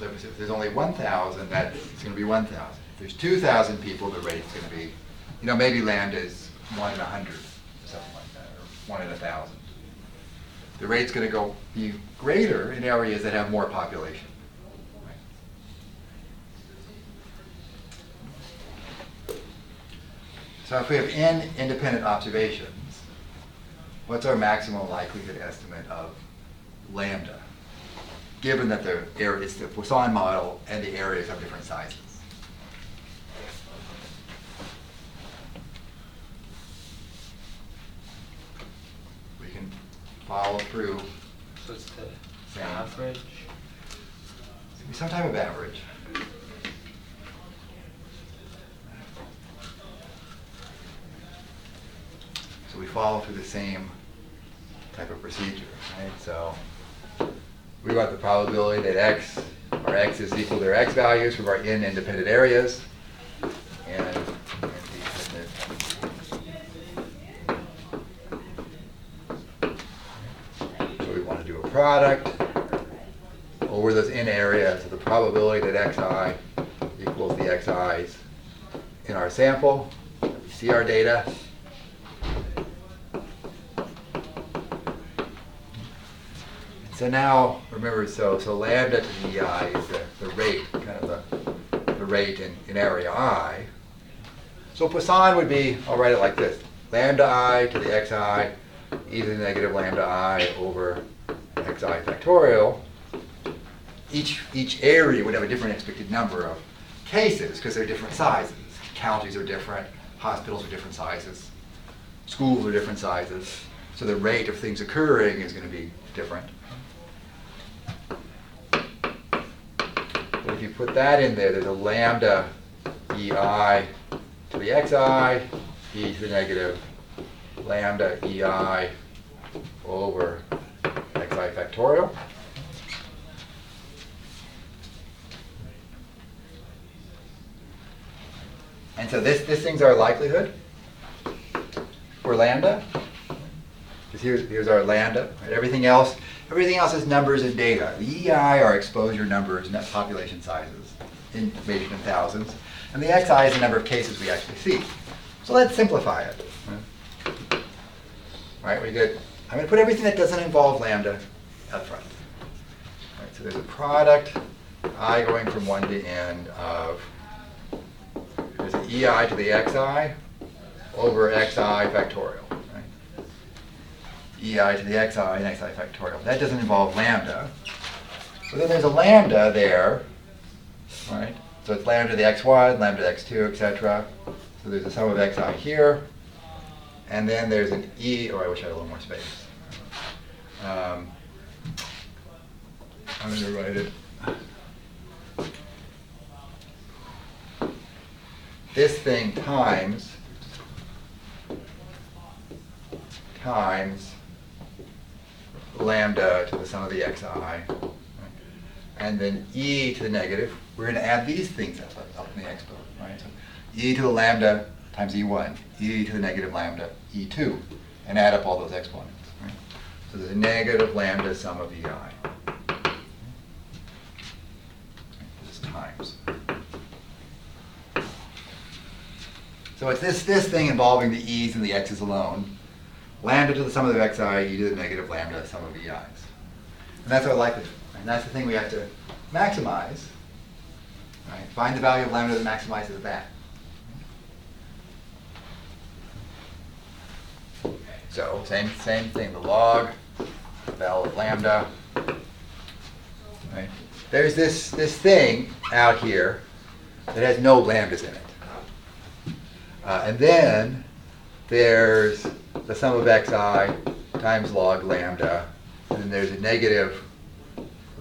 Speaker 2: So if there's only 1,000, that's going to be 1,000. If there's 2,000 people, the rate's going to be, maybe lambda is 1 in 100, or something like that, or 1 in 1,000. The rate's going to be greater in areas that have more population. So if we have n independent observations, what's our maximum likelihood estimate of lambda, given that it's the Poisson model and the areas have different sizes? We can follow through.
Speaker 1: So it's the
Speaker 2: Same.
Speaker 1: average.
Speaker 2: It's gonna be some type of average. So we follow through the same type of procedure, right? So we want the probability that x, or x is equal to their x values from our n independent areas, and so we want to do a product over those n areas of the probability that xi equals the xi's in our sample. We see our data. So now, remember, so lambda to the I is the rate, kind of the rate in area I. So Poisson would be, I'll write it like this: lambda I to the xi e to the negative lambda I over xi factorial. Each area would have a different expected number of cases because they're different sizes. Counties are different, hospitals are different sizes, schools are different sizes. So the rate of things occurring is going to be different. But if you put that in there, there's a lambda ei to the xi e to the negative lambda ei over xi factorial. And so this thing's our likelihood for lambda. Because here's our lambda. Right? Everything else is numbers and data. The EI are exposure numbers, net population sizes, information in thousands. And the XI is the number of cases we actually see. So let's simplify it. All right, we good. I'm going to put everything that doesn't involve lambda up front. All right, so there's a product, I going from 1 to n of, there's an EI to the XI over XI factorial. Right? EI to the XI and XI factorial. That doesn't involve lambda. But then there's a lambda there, right? So it's lambda to the x1, lambda to x2, etc. So there's a sum of xi here. And then there's an e, or I wish I had a little more space. I'm going to write it. This thing times lambda to the sum of the xi. Right? And then e to the negative. We're going to add these things up in the exponent. Right? So e to the lambda times e1, e to the negative lambda, e2, and add up all those exponents. Right? So there's a negative lambda sum of ei. This is times. So it's this thing involving the e's and the x's alone. Lambda to the sum of the xi, e to the negative lambda sum of ei's. And that's our likelihood. And that's the thing we have to maximize. Right? Find the value of lambda that maximizes that. So same thing, the log, val of lambda. Right? There's this thing out here that has no lambdas in it. And then there's the sum of xi times log lambda, and then there's a negative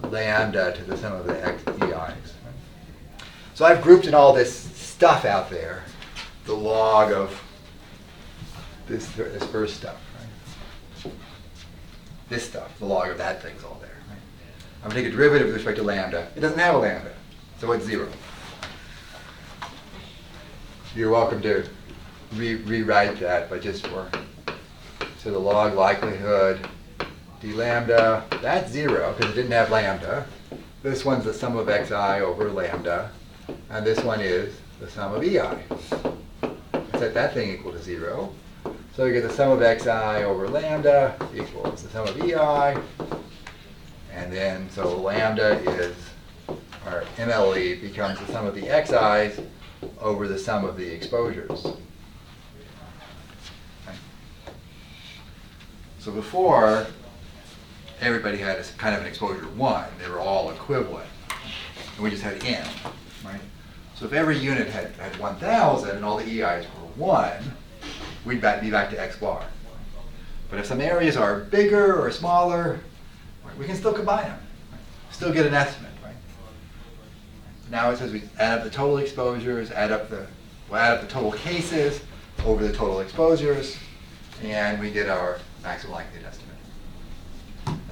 Speaker 2: lambda to the sum of the ei's. So I've grouped in all this stuff out there, the log of this first stuff. Right? This stuff, the log of that thing's all there. Right? I'm going to take a derivative with respect to lambda. It doesn't have a lambda, so it's 0. You're welcome to rewrite that, but just for, so the log likelihood d lambda, that's 0 because it didn't have lambda. This one's the sum of xi over lambda, and this one is the sum of ei. Set that thing equal to 0. So we get the sum of xi over lambda equals the sum of ei, and then so lambda is, our MLE becomes the sum of the xi's over the sum of the exposures. Okay. So before, everybody had a kind of an exposure 1. They were all equivalent. And we just had n, right? So if every unit had 1,000 and all the EIs were 1, we'd be back to x bar. But if some areas are bigger or smaller, we can still combine them. Right? Still get an estimate, right? Now it says we add up the total exposures, we'll add up the total cases over the total exposures, and we get our maximum likelihood estimate.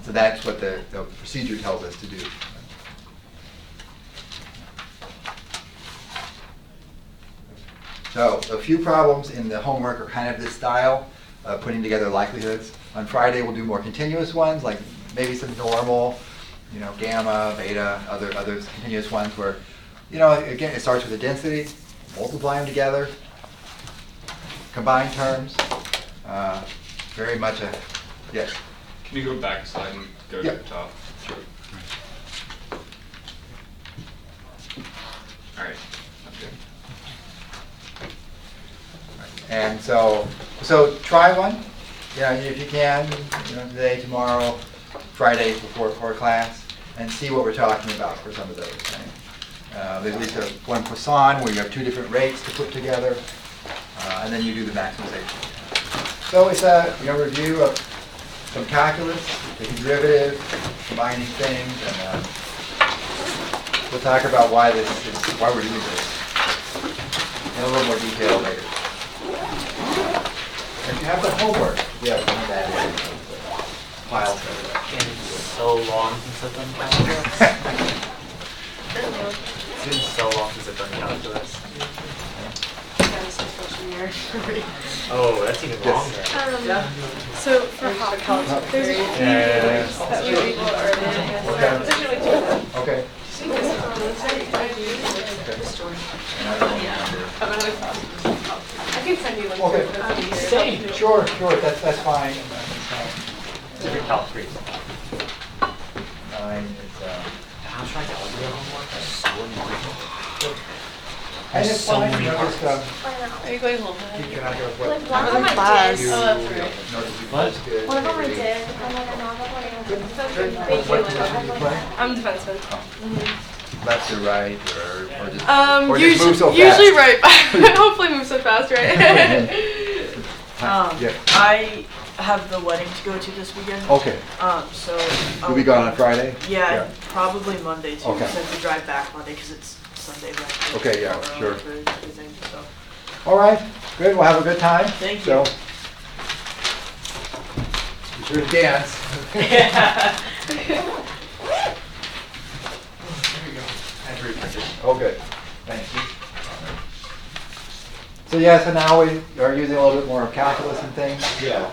Speaker 2: So that's what the procedure tells us to do. So a few problems in the homework are kind of this style, putting together likelihoods. On Friday, we'll do more continuous ones, like maybe some normal, gamma, beta, other continuous ones where, again, it starts with a density, multiply them together, combine terms, very much a, yes.
Speaker 3: Can you go back a slide and go
Speaker 2: Yeah.
Speaker 3: to the top?
Speaker 2: Sure.
Speaker 3: All right. Okay.
Speaker 2: And so try one, if you can, today, tomorrow, Friday before class, and see what we're talking about for some of those. Right? There's at least one Poisson where you have two different rates to put together, and then you do the maximization. So it's a review of some calculus, taking derivative, combining things, and we'll talk about why we're doing this in a little more detail later. If you have the homework, yeah, we can add it in files.
Speaker 1: It's so long since I've done calculus. It's been so long since I've done calculus. Oh, that's even longer.
Speaker 4: So for Hopkins, there's a few words that we will
Speaker 2: Okay.
Speaker 4: I can send you like
Speaker 2: Okay.
Speaker 1: Same.
Speaker 2: Sure, that's fine.
Speaker 1: Different calc 3.
Speaker 2: 9 is,
Speaker 1: Abstract algebra homework is so annoying.
Speaker 2: and it's
Speaker 1: so
Speaker 2: fine,
Speaker 1: many
Speaker 2: just,
Speaker 4: Are you going home?
Speaker 2: keep track of what.
Speaker 5: Like one of them I did.
Speaker 4: Oh, that's right.
Speaker 1: What?
Speaker 5: One of them I did, and then another one I did.
Speaker 4: Thank
Speaker 2: What
Speaker 4: you.
Speaker 2: position do you play?
Speaker 4: I'm defenseman.
Speaker 2: Left or right, or just, or just
Speaker 4: Usually,
Speaker 2: move so fast?
Speaker 4: usually right. Hopefully move so fast, right?
Speaker 2: Yeah.
Speaker 6: I have the wedding to go to this weekend.
Speaker 2: Okay.
Speaker 6: So.
Speaker 2: You'll be gone on Friday?
Speaker 6: Yeah, probably Monday too.
Speaker 2: Okay.
Speaker 6: Because I have to drive back Monday because it's Sunday. Right?
Speaker 2: Okay, yeah,
Speaker 6: So,
Speaker 2: sure.
Speaker 6: for everything, so.
Speaker 2: All right, good, we'll have a good time.
Speaker 6: Thank
Speaker 2: So,
Speaker 6: you.
Speaker 2: be sure to dance. Oh, good, thank you. So yeah, so now we are using a little bit more of calculus and things.
Speaker 7: Yeah.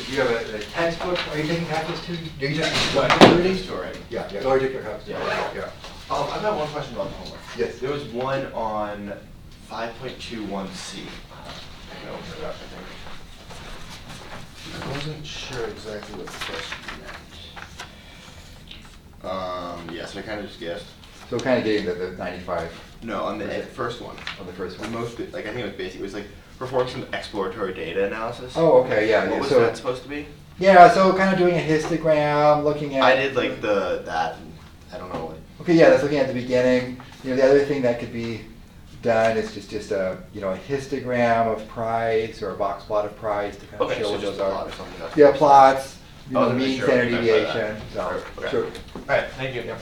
Speaker 2: You have a textbook, are you taking calculus too? Do you take
Speaker 7: What?
Speaker 2: calculus?
Speaker 7: Story.
Speaker 2: Yeah, yeah, or you take your calculus,
Speaker 7: Yeah.
Speaker 2: yeah.
Speaker 7: I've got one question about the homework.
Speaker 2: Yes.
Speaker 7: There was one on 5.21C. I can open it up, I think. I wasn't sure exactly what the question meant. Yes, I kind of just guessed.
Speaker 2: So kind of getting the 95
Speaker 7: No, on the first one.
Speaker 2: on the first
Speaker 7: The
Speaker 2: one.
Speaker 7: most, I think it was basic. It was like performing some exploratory data analysis.
Speaker 2: Oh, okay, yeah.
Speaker 7: What was
Speaker 2: so,
Speaker 7: that supposed to be?
Speaker 2: yeah, so kind of doing a histogram, looking at.
Speaker 7: I did like that. And I don't know what.
Speaker 2: Okay, yeah, that's looking at the beginning. The other thing that could be done is just a a histogram of price or a box plot of price to kind of
Speaker 7: Okay,
Speaker 2: show
Speaker 7: so
Speaker 2: what
Speaker 7: just
Speaker 2: those
Speaker 7: a plot
Speaker 2: are.
Speaker 7: or something.
Speaker 2: Yeah, plots,
Speaker 7: Oh,
Speaker 2: mean
Speaker 7: sure,
Speaker 2: standard
Speaker 7: what you meant by that.
Speaker 2: deviation. So,
Speaker 7: Okay.
Speaker 2: sure.
Speaker 7: All right, thank you.
Speaker 2: Yeah.